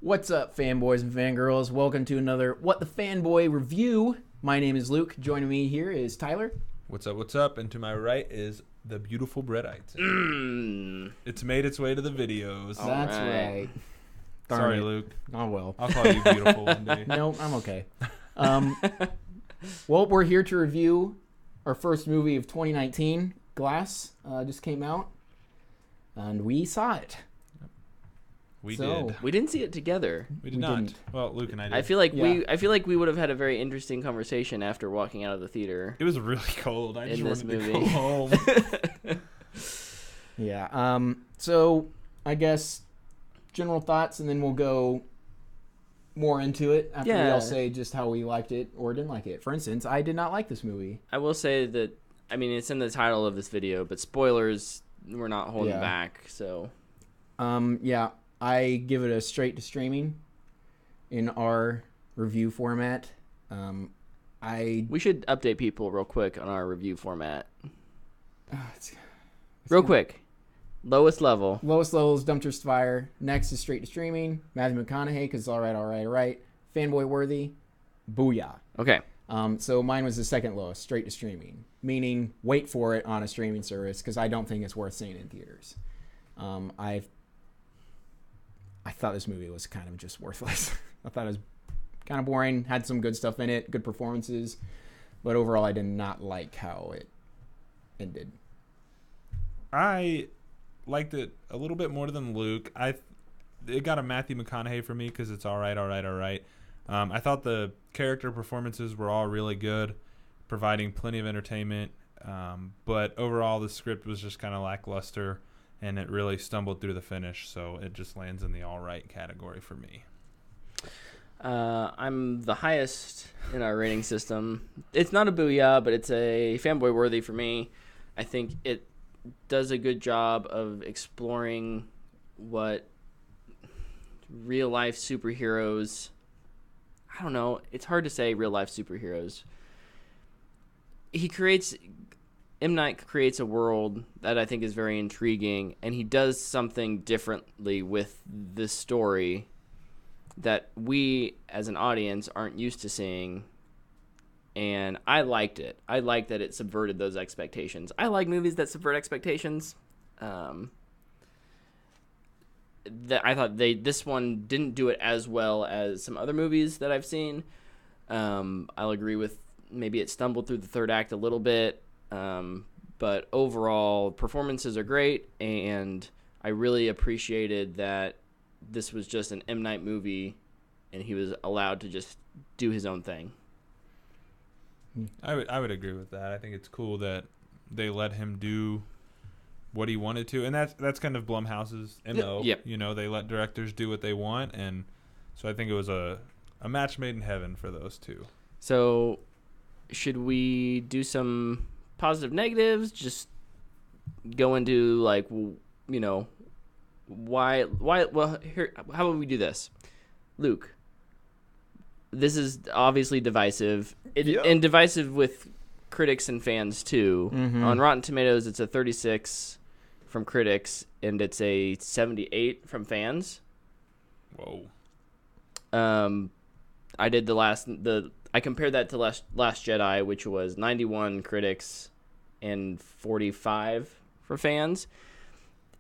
What's up, fanboys and fangirls? Welcome to another What the Fanboy review. My name is Luke. Joining me here is Tyler. What's up, what's up? And to my right is the beautiful Brett, I'd say. It's made its way to the videos. That's right. Sorry, Luke. Oh, well. I'll call you beautiful one day. No, I'm okay. Well, we're here to review our first movie of 2019, Glass. Just came out, and we saw it. We did. We didn't see it together. We did not. Didn't. Well, Luke and I did. I feel like we would have had a very interesting conversation after walking out of the theater. It was really cold. I just wanted to go home. Yeah. So I guess general thoughts, and then we'll go more into it after we all say just how we liked it or didn't like it. For instance, I did not like this movie. I will say that, I mean, it's in the title of this video, but spoilers, we're not holding back. So. Yeah. I give it a straight to streaming in our review format. We should update people real quick on our review format. It's quick. Lowest level. Lowest level is Dumpster Fire. Next is straight to streaming. Matthew McConaughey, because all right. Fanboy worthy. Booyah. Okay. So mine was the second lowest, straight to streaming. Meaning, wait for it on a streaming service, because I don't think it's worth seeing in theaters. I thought this movie was kind of just worthless. I thought it was kind of boring, had some good stuff in it, good performances, but overall I did not like how it ended. I liked it a little bit more than Luke. It got a Matthew McConaughey for me because it's all right. I thought the character performances were all really good, providing plenty of entertainment, but overall the script was just kind of lackluster. And it really stumbled through the finish, so it just lands in the all right category for me. I'm the highest in our rating system. It's not a booyah, but it's a fanboy worthy for me. I think it does a good job of exploring what real life superheroes. I don't know. It's hard to say real life superheroes. M. Night creates a world that I think is very intriguing, and he does something differently with this story that we, as an audience, aren't used to seeing, and I liked it. I liked that it subverted those expectations. I like movies that subvert expectations. I thought this one didn't do it as well as some other movies that I've seen. I'll agree with maybe it stumbled through the third act a little bit. But overall, performances are great, and I really appreciated that this was just an M. Night movie, and he was allowed to just do his own thing. I would agree with that. I think it's cool that they let him do what he wanted to, and that's kind of Blumhouse's MO. Yep. You know, they let directors do what they want, and so I think it was a match made in heaven for those two. So, should we do some positive negatives, just go into why well, here, how about we do this? Luke, this is obviously divisive and divisive with critics and fans too. On Rotten Tomatoes it's a 36 from critics and it's a 78 from fans. Whoa. I compared that to Last Jedi, which was 91 critics and 45 for fans.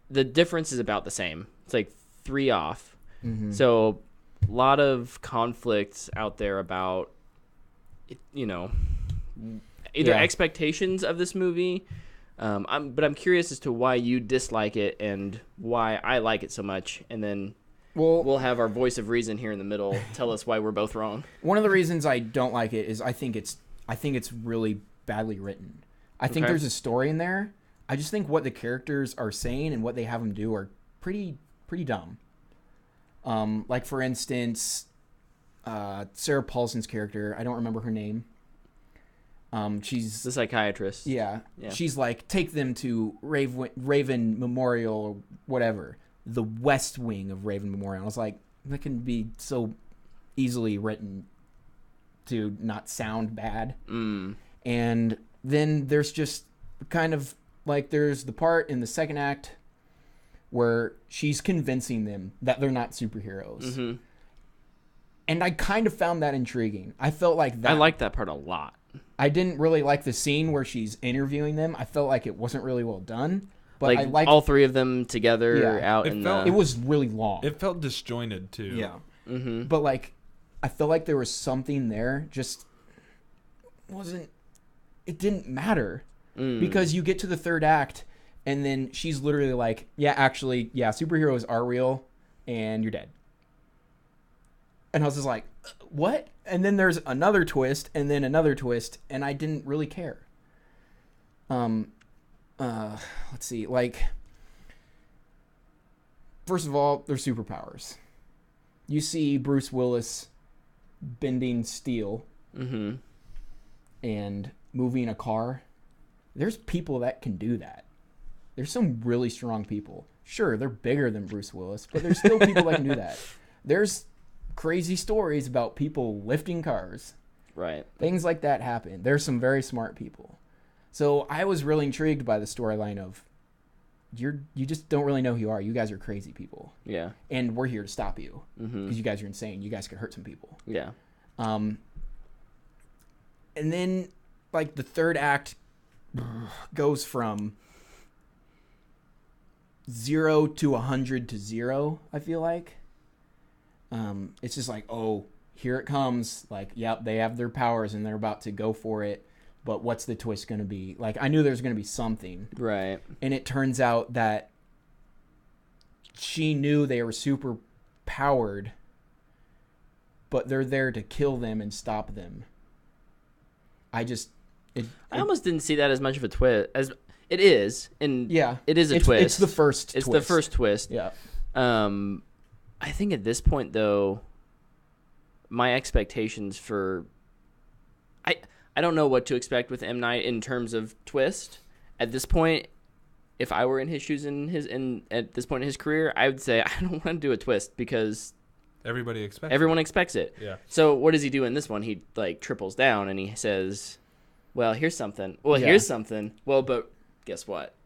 The difference is about the same. It's like 3 off. Mm-hmm. So a lot of conflicts out there about, either expectations of this movie. But I'm curious as to why you dislike it and why I like it so much. And then we'll have our voice of reason here in the middle tell us why we're both wrong. One of the reasons I don't like it is I think it's really badly written. I think there's a story in there. I just think what the characters are saying and what they have them do are pretty dumb. Like for instance, Sarah Paulson's character, I don't remember her name. She's the psychiatrist. Yeah. She's like, take them to Raven Memorial or whatever. The West Wing of Raven Memorial. I was like, that can be so easily written to not sound bad. And then there's just kind of like there's the part in the second act where she's convincing them that they're not superheroes. And I kind of found that intriguing. I felt like that. I like that part a lot. I didn't really like the scene where she's interviewing them. I felt like it wasn't really well done. But Like I liked all three of them together out in the... It was really long. It felt disjointed too. Yeah. Mm-hmm. But like, I felt like there was something there. Just wasn't. It didn't matter because you get to the third act, and then she's literally like, "Yeah, actually, yeah, superheroes are real, and you're dead." And I was just like, "What?" And then there's another twist, and then another twist, and I didn't really care. Let's see. Like, first of all, they're superpowers. You see Bruce Willis bending steel and moving a car. There's people that can do that. There's some really strong people. Sure, they're bigger than Bruce Willis, but there's still people that can do that. There's crazy stories about people lifting cars. Right. Things like that happen. There's some very smart people. So I was really intrigued by the storyline of you just don't really know who you are. You guys are crazy people. Yeah. And we're here to stop you because you guys are insane. You guys could hurt some people. Yeah. And then like the third act goes from 0 to 100 to 0, I feel like. It's just like, oh, here it comes. Like, yep, they have their powers and they're about to go for it. But what's the twist going to be? Like, I knew there was going to be something. Right. And it turns out that she knew they were super powered, but they're there to kill them and stop them. I almost didn't see that as much of a twist as it is. And yeah, it is a twist. It's the first twist. It's the first twist. Yeah. I think at this point, though, my expectations for... I don't know what to expect with M. Night in terms of twist. At this point, if I were in his shoes at this point in his career, I would say I don't want to do a twist because everyone expects it. Yeah. So what does he do in this one? He like triples down and he says, "Well, here's something. Well, here's something. Well, but guess what?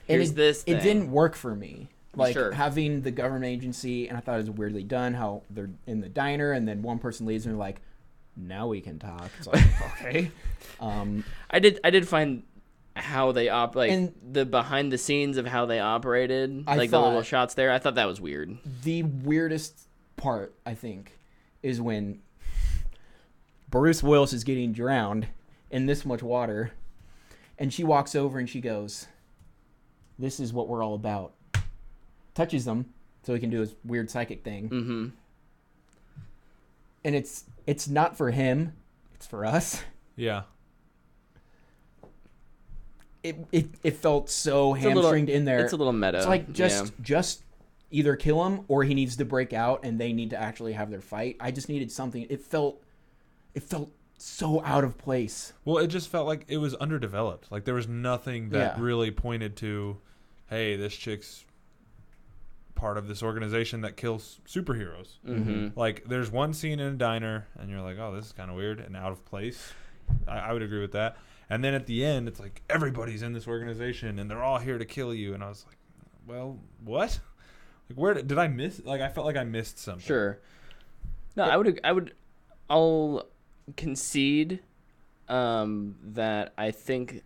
Here's this thing." It didn't work for me. Like having the government agency, and I thought it was weirdly done how they're in the diner and then one person leaves and they're like, "Now we can talk." It's like, okay. I did find how they and the behind the scenes of how they operated, the little shots there. I thought that was weird. The weirdest part, I think, is when Bruce Willis is getting drowned in this much water, and she walks over and she goes, "This is what we're all about." Touches them so he can do his weird psychic thing. Mm-hmm. And it's not for him, it's for us. Yeah. It felt so hamstringed in there. It's a little meta. It's like just either kill him or he needs to break out and they need to actually have their fight. I just needed something. It felt so out of place. Well, it just felt like it was underdeveloped. Like there was nothing that really pointed to, hey, this chick's part of this organization that kills superheroes. Mm-hmm. Like there's one scene in a diner and you're like, oh, this is kind of weird and out of place. I would agree with that. And then at the end it's like everybody's in this organization and they're all here to kill you, and I was like, well, what? Like where did I miss? Like I felt like I missed something. Sure. No, I'll concede that I think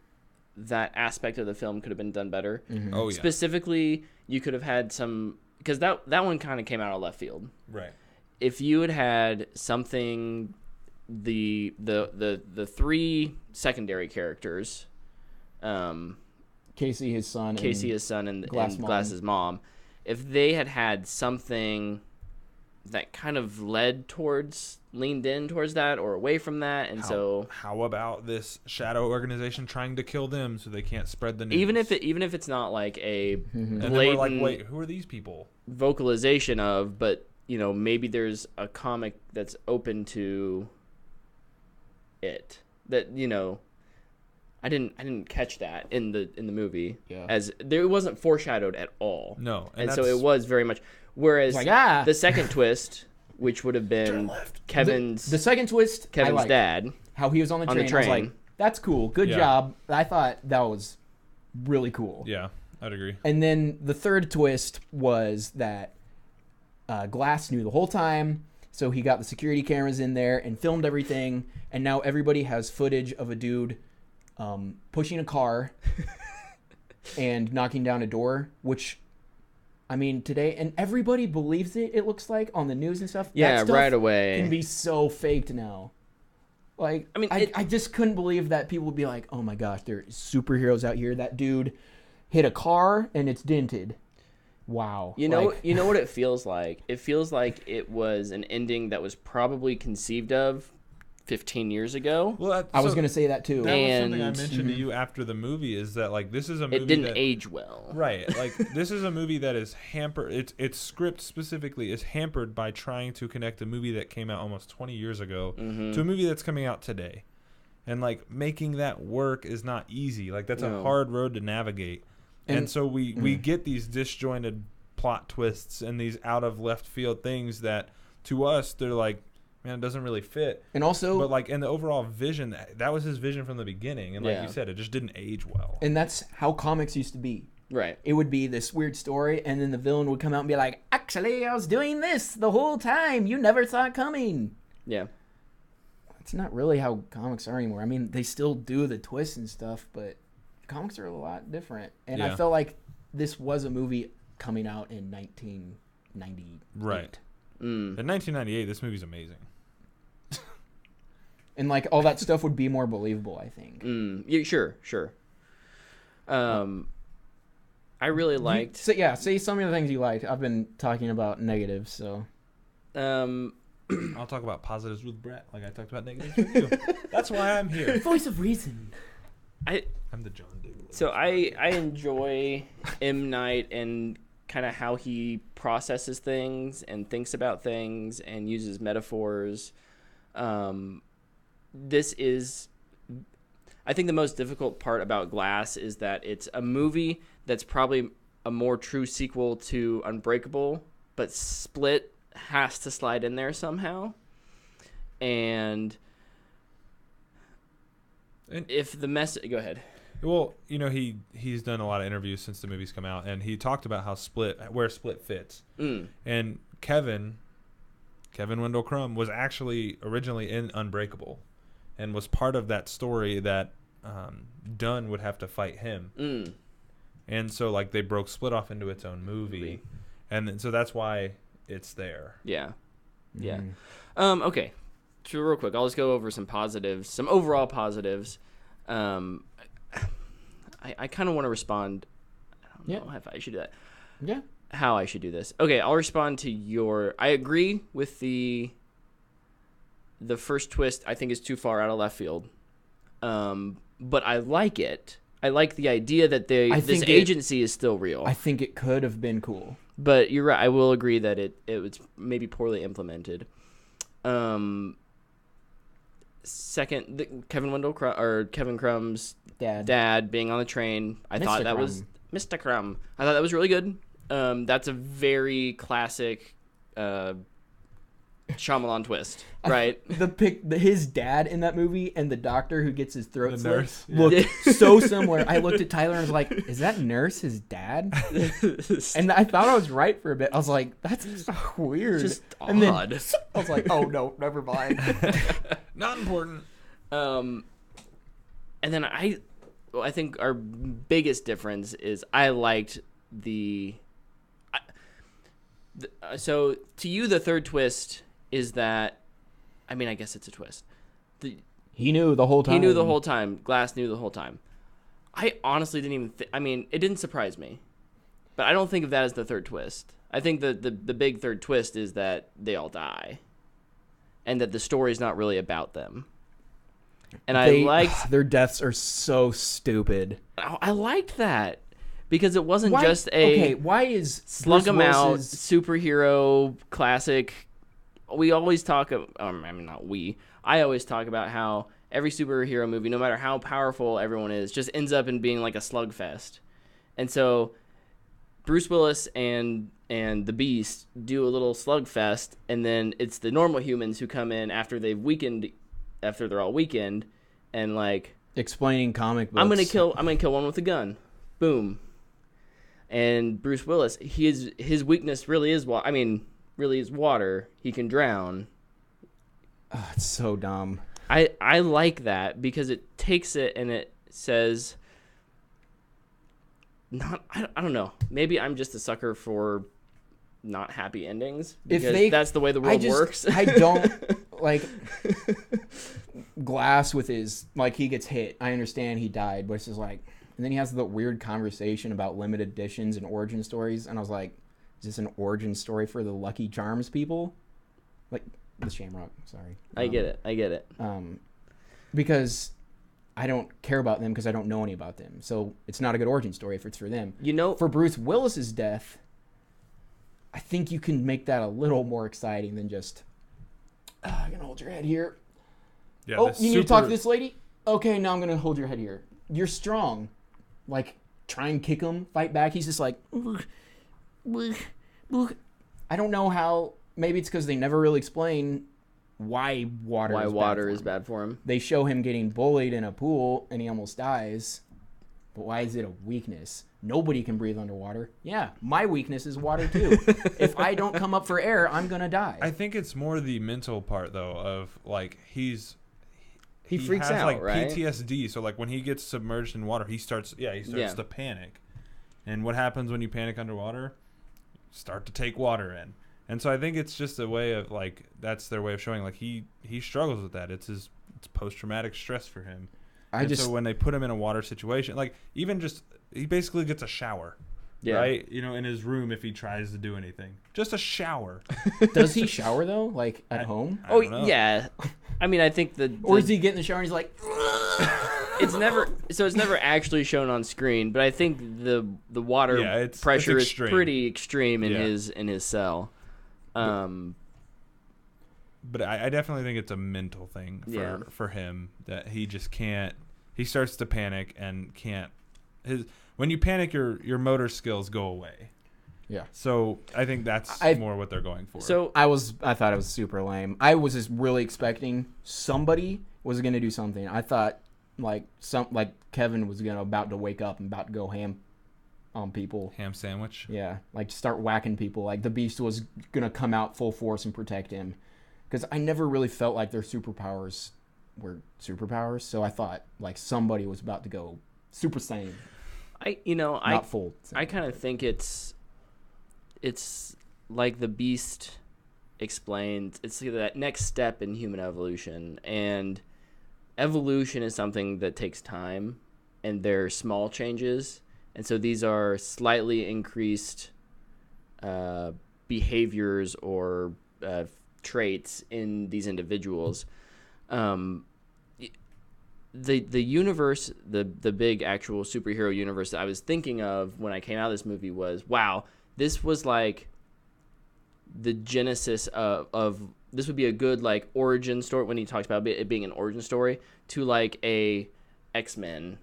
that aspect of the film could have been done better. Mm-hmm. Oh yeah. Specifically, you could have had some, because that one kind of came out of left field. Right. If you had something, the three secondary characters, Casey, his son, and Glass's mom, if they had something that kind of leaned in towards that or away from that, and how about this shadow organization trying to kill them so they can't spread the news? Even if it's not like a and then we're like, wait, who are these people? Vocalization of, but maybe there's a comic that's open to it that I didn't catch that in the movie. Yeah. As there, it wasn't foreshadowed at all. No, and so it was very much. Whereas the second twist, which would have been Kevin's the second twist, Kevin's dad, how he was on the train. I was like, that's cool, good job. I thought that was really cool. Yeah, I'd agree. And then the third twist was that Glass knew the whole time. So he got the security cameras in there and filmed everything. And now everybody has footage of a dude pushing a car and knocking down a door, which, I mean, today, and everybody believes it looks like, on the news and stuff. Yeah, that stuff right away. can be so faked now. Like, I mean, I just couldn't believe that people would be like, oh my gosh, there are superheroes out here. That dude hit a car and it's dented. Wow. You know what it feels like? It feels like it was an ending that was probably conceived of 15 years ago. Well, I was going to say that too. That was something I mentioned to you after the movie, is that, like, this is a movie it didn't that, age well. Right. Like, this is a movie that is hampered. Its script specifically is hampered by trying to connect a movie that came out almost 20 years ago to a movie that's coming out today. And, like, making that work is not easy. Like, that's a hard road to navigate. And so we get these disjointed plot twists and these out of left field things that, to us, they're like, man, it doesn't really fit. And also, but, like, in the overall vision, that was his vision from the beginning. And like you said, it just didn't age well. And that's how comics used to be. Right. It would be this weird story, and then the villain would come out and be like, actually, I was doing this the whole time. You never saw it coming. Yeah. It's not really how comics are anymore. I mean, they still do the twists and stuff, but comics are a lot different. And I felt like this was a movie coming out in 1998. Right. In 1998, this movie's amazing. And, like, all that stuff would be more believable, I think. Yeah, sure. I really liked... say some of the things you liked. I've been talking about negatives, so... I'll talk about positives with Brett, like I talked about negatives with you. That's why I'm here. Voice of reason. I'm the John Doolittle. So I enjoy M. Night and kind of how he processes things and thinks about things and uses metaphors. This is, I think, the most difficult part about Glass is that it's a movie that's probably a more true sequel to Unbreakable, but Split has to slide in there somehow. And if the message... Go ahead. Well, you know, he's done a lot of interviews since the movie's come out, and he talked about how where Split fits. And Kevin Wendell Crumb was actually originally in Unbreakable and was part of that story that Dunn would have to fight him. And so, like, they broke Split off into its own movie. And so that's why it's there. Yeah. Okay. So real quick, I'll just go over some positives, some overall positives. I kind of want to respond. I don't know if I should do that. Yeah. How I should do this. Okay, I'll respond to your... I agree with the first twist. I think is too far out of left field. But I like it. I like the idea that this agency is still real. I think it could have been cool. But you're right. I will agree that it was maybe poorly implemented. Second, Kevin Crumb's dad being on the train. I thought that was Mr. Crumb. I thought that was really good. That's a very classic Shyamalan twist, right? His dad in that movie and the doctor who gets his throat slit looked so similar. I looked at Tyler and was like, "Is that nurse his dad?" And I thought I was right for a bit. I was like, "That's so weird." Just and odd. Then I was like, "Oh no, never mind." Not important. And then I think our biggest difference is I liked so to you the third twist is that, I mean, I guess it's a twist. He knew the whole time. He knew the whole time. Glass knew the whole time. I honestly didn't even I mean, it didn't surprise me. But I don't think of that as the third twist. I think the big third twist is that they all die. And that the story's not really about them. And I liked... Their deaths are so stupid. I liked that. Because it wasn't just a... Okay, why is slug them out, superhero, classic... We always talk... I mean, not we. I always talk about how every superhero movie, no matter how powerful everyone is, just ends up in being like a slugfest. And so Bruce Willis and the Beast do a little slugfest, and then it's the normal humans who come in after they're all weakened, and like... Explaining comic books. I'm gonna kill one with a gun. Boom. And Bruce Willis, his weakness really is... I mean... really is water, he can drown. Oh, it's so dumb. I like that because it takes it and it says, I don't know. Maybe I'm just a sucker for not happy endings because that's the way the world works. I don't like Glass with his, like, he gets hit. I understand he died, but it's just like, and then he has the weird conversation about limited editions and origin stories, and I was like, is this an origin story for the Lucky Charms people? Like, the Shamrock, sorry. I get it. Because I don't care about them because I don't know any about them. So it's not a good origin story if it's for them. For Bruce Willis's death, I think you can make that a little more exciting than just, I'm going to hold your head here. Yeah, you need to talk to this lady? Okay, now I'm going to hold your head here. You're strong. Like, try and kick him, fight back. He's just like, I don't know how. Maybe it's because they never really explain why water is bad for him. They show him getting bullied in a pool and he almost dies. But why is it a weakness? Nobody can breathe underwater. Yeah, my weakness is water too. If I don't come up for air, I'm going to die. I think it's more the mental part, though, of, like, he freaks has, out, like, right? PTSD. So, like, when he gets submerged in water, he starts to panic. And what happens when you panic underwater? Start to take water in. And so I think it's just a way of, like, that's their way of showing, like, he struggles with that. It's post-traumatic stress for him. So when they put him in a water situation, like, even just, he basically gets a shower. Yeah. Right? You know, in his room if he tries to do anything. Just a shower. Does he shower, though? Like, at home? I don't know. Yeah. I mean, I think or does he get in the shower and he's like... It's never actually shown on screen, but I think the water pressure is pretty extreme in his cell. But I definitely think it's a mental thing for him that he just can't. He starts to panic and can't. When you panic, your motor skills go away. Yeah. So I think that's more what they're going for. So I thought it was super lame. I was just really expecting somebody was going to do something. I thought like Kevin was about to wake up and about to go ham on people. Ham sandwich? Yeah, like start whacking people. Like the Beast was going to come out full force and protect him. Because I never really felt like their superpowers were superpowers. So I thought like somebody was about to go Super Saiyan. Not full. I kind of think it's like the Beast explained. It's like that next step in human evolution. And evolution is something that takes time. And they're small changes. And so these are slightly increased behaviors or traits in these individuals. The universe, the big actual superhero universe that I was thinking of when I came out of this movie was, wow, this was like the genesis of this would be a good like origin story when he talks about it being an origin story to like a X-Men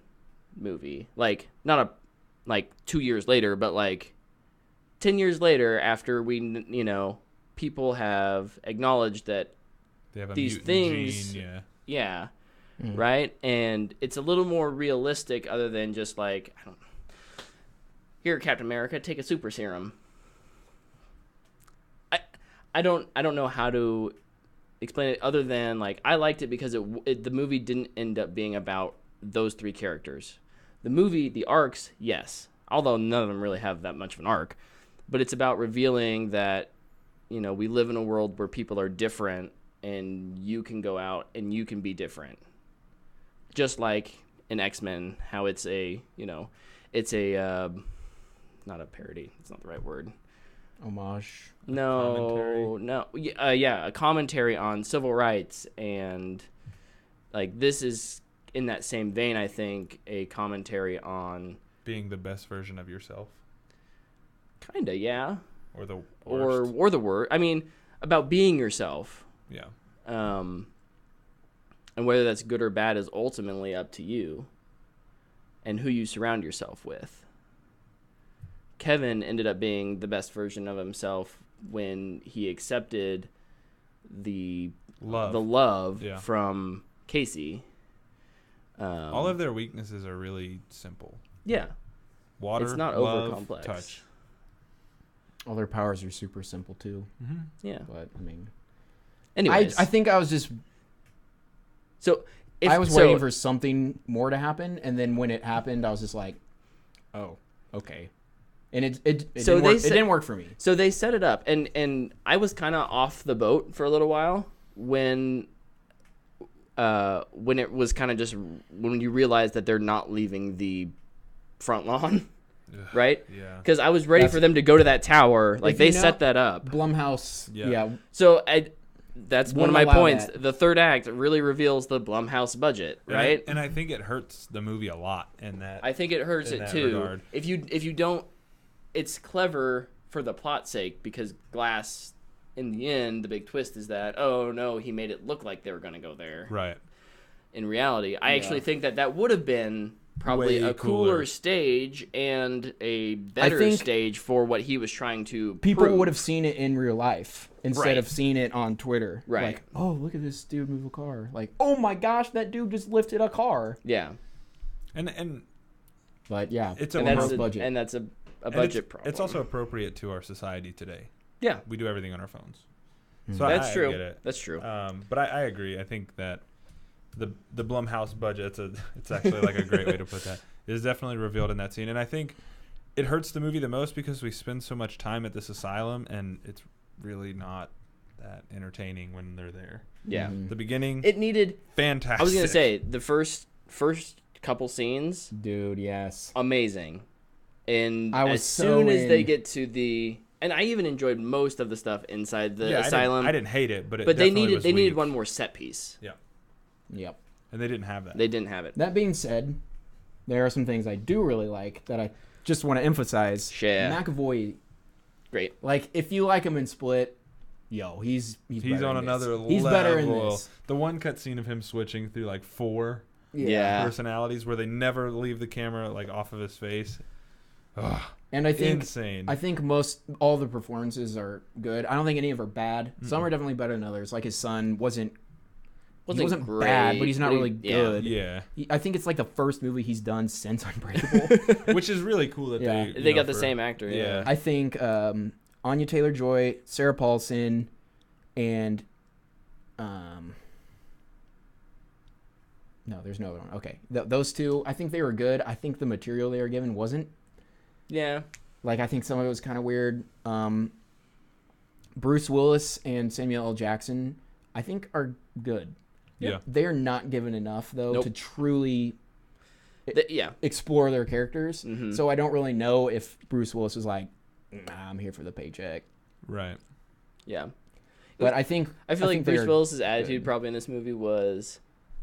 movie. Like not a like 2 years later, but like 10 years later after we, people have acknowledged that they have these things, gene, right? And it's a little more realistic, other than just like, here, Captain America, take a super serum. I don't know how to explain it other than like I liked it because the movie didn't end up being about those three characters. The movie, the arcs, yes, although none of them really have that much of an arc, but it's about revealing that we live in a world where people are different and you can go out and you can be different. Just like in X-Men, how it's a not a parody. It's not the right word. Homage. No. A commentary on civil rights, and like this is in that same vein, I think, a commentary on being the best version of yourself. Kinda, yeah. Or the worst. Or the word. I mean, about being yourself. Yeah. And whether that's good or bad is ultimately up to you and who you surround yourself with. Kevin ended up being the best version of himself when he accepted the love from Casey. All of their weaknesses are really simple. Yeah. Water, it's not love, over complex. touch. All their powers are super simple too. Mm-hmm. Yeah. But I mean, Anyways, I think I was just so I was waiting for something more to happen, and then when it happened, I was just like, oh, okay. And it didn't work for me. So they set it up, and I was kind of off the boat for a little while when it was kind of just when you realize that they're not leaving the front lawn, right? Yeah. Because I was ready for them to go to that tower. Like they set that up. Blumhouse. Yeah. So that's one of my points. That. The third act really reveals the Blumhouse budget, right? And I think it hurts the movie a lot in that. I think it hurts it too. Regard. If you don't, it's clever for the plot's sake because Glass, in the end, the big twist is that oh no, he made it look like they were going to go there. Right. In reality, I actually think that would have been probably way a cooler stage and a better stage for what he was trying to people prove. would have seen it in real life instead of seeing it on Twitter. Right. Like, oh, look at this dude move a car. Like, oh my gosh, that dude just lifted a car. Yeah. And but yeah, it's budget. And that's a budget problem. It's also appropriate to our society today. Yeah. We do everything on our phones. Mm-hmm. So that's I true. get it. That's true. But I agree. I think that the Blumhouse budget, it's actually like a great way to put that, is definitely revealed in that scene. And I think it hurts the movie the most because we spend so much time at this asylum and it's really not that entertaining when they're there. Yeah. Mm-hmm. The beginning, It needed fantastic. I was going to say the first couple scenes, dude, yes. amazing. And as soon as they get to the and I even enjoyed most of the stuff inside the asylum. I didn't hate it, but they needed one more set piece. Yeah. Yep. And they didn't have that. They didn't have it. That being said, there are some things I do really like that I just want to emphasize. Yeah. McAvoy, great. like if you like him in Split, he's better on in another this. level. He's better in this. The one cut scene of him switching through like 4 Yeah. personalities where they never leave the camera like off of his face. Ugh, and I think insane. I think all the performances are good. I don't think any of them are bad. Some are definitely better than others. Like his son wasn't Wasn't bad, but he's not really good. Yeah. I think it's like the first movie he's done since Unbreakable. Which is really cool that they got the same actor. Yeah. I think Anya Taylor-Joy, Sarah Paulson, and no, there's no other one. Okay, those two, I think they were good. I think the material they were given wasn't. Yeah. Like I think some of it was kind of weird. Bruce Willis and Samuel L. Jackson, I think, are good. Yeah. They're not given enough though to truly explore their characters. Mm-hmm. So I don't really know if Bruce Willis was like, nah, I'm here for the paycheck. Right. Yeah. But I feel like Bruce Willis's attitude probably in this movie was,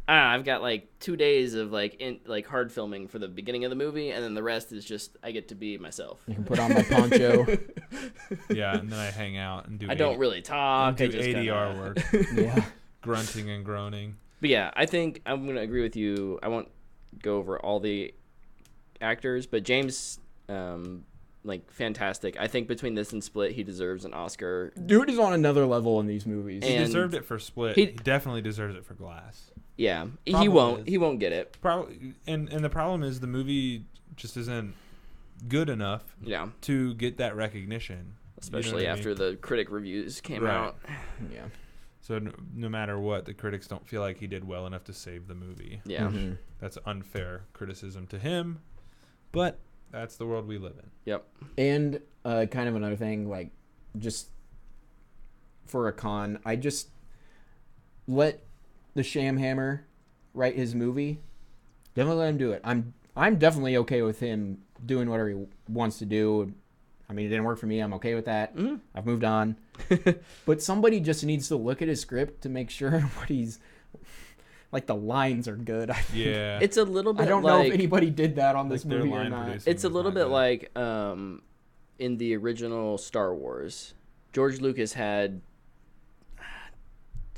I've got like 2 days of like hard filming for the beginning of the movie, and then the rest is just I get to be myself. You can put on my poncho. Yeah, and then I hang out and do. I don't really talk. Do I just ADR work. Yeah. Grunting and groaning. But yeah, I think I'm gonna agree with you. I won't go over all the actors, but James, fantastic. I think between this and Split, he deserves an Oscar. Dude is on another level in these movies. He deserved it for Split. He definitely deserves it for Glass. Yeah, he won't get it. Probably, and the problem is the movie just isn't good enough. Yeah. To get that recognition, especially after the critic reviews came out. Yeah. So no matter what, the critics don't feel like he did well enough to save the movie. Yeah. Mm-hmm. That's unfair criticism to him, but that's the world we live in. Yep. And kind of another thing, like, just for a con, I just let the Shamhammer write his movie. Definitely let him do it. I'm definitely okay with him doing whatever he wants to do. I mean, it didn't work for me. I'm okay with that. Mm-hmm. I've moved on. But somebody just needs to look at his script to make sure what he's... Like, the lines are good. Yeah. It's a little bit I don't know if anybody did that on this movie or not. It's a little bit like in the original Star Wars. George Lucas had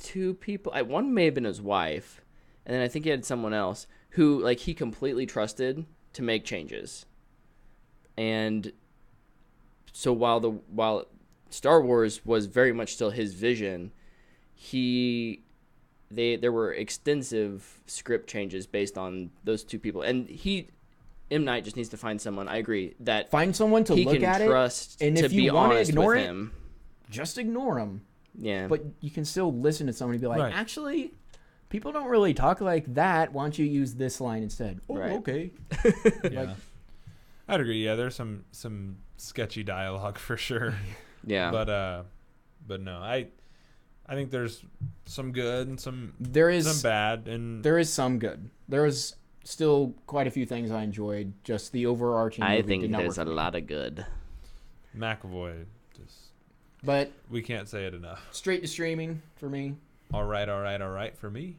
2 people. One may have been his wife, and then I think he had someone else who, like, he completely trusted to make changes. And so while Star Wars was very much still his vision, there were extensive script changes based on those 2 people, and he M. Night just needs to find someone. I agree that find someone to he look can at trust it, and to if be you want to honest ignore with it, him. just ignore him. Yeah, But you can still listen to someone and be like, Right. actually, people don't really talk like that. Why don't you use this line instead? Oh, Right. okay. Yeah. I'd agree. Yeah, there's some sketchy dialogue for sure. yeah. But no, I think there's some good and some bad, and there is some good. There was still quite a few things I enjoyed. Just the overarching. I movie think did not there's work a for me. lot of good. McAvoy. Just But we can't say it enough. straight to streaming for me. All right for me.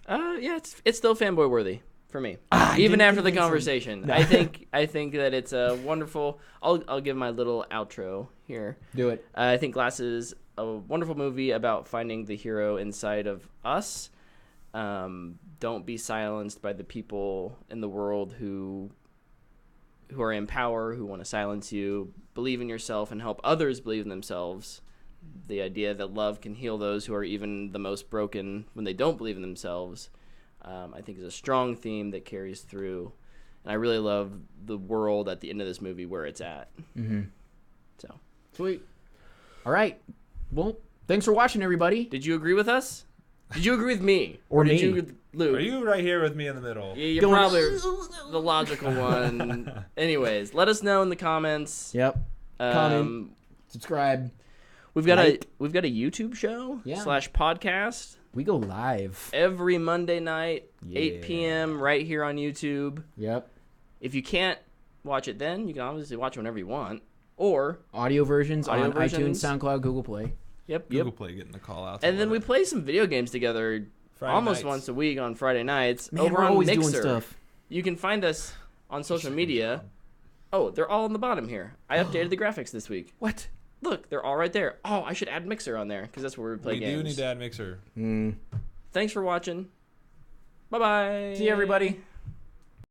Yeah, it's still fanboy worthy for me. I Even didn't after the convince him. conversation, No. I think that it's a wonderful. I'll give my little outro here. Do it. I think Glass is a wonderful movie about finding the hero inside of us. Don't be silenced by the people in the world who are in power, who want to silence you. Believe in yourself and help others believe in themselves. The idea that love can heal those who are even the most broken when they don't believe in themselves, I think is a strong theme that carries through. And I really love the world at the end of this movie where it's at. Mm-hmm. So, Sweet. All right. Well, thanks for watching, everybody. did you agree with us? Did you agree with me? Or did me. you with Luke? Are you right here with me in the middle? Yeah, you're Going- probably the logical one. Anyways, let us know in the comments. Yep. Um, Comment. Subscribe. we've got like. a YouTube show Yeah. / podcast We go live. every Monday night, 8 Yeah. p.m. right here on YouTube. Yep. If you can't watch it then, you can obviously watch it whenever you want. Or Audio versions Audio on versions. iTunes, SoundCloud, Google Play. Google Play getting the call out. And then we play some video games together Friday almost nights. once a week on Friday nights Man, over we're on always Mixer. doing stuff. You can find us on social media. Oh, they're all on the bottom here. I updated the graphics this week. What? Look, they're all right there. Oh, I should add Mixer on there because that's where we play We games. do need to add Mixer. Mm. Thanks for watching. Bye-bye. See you, everybody.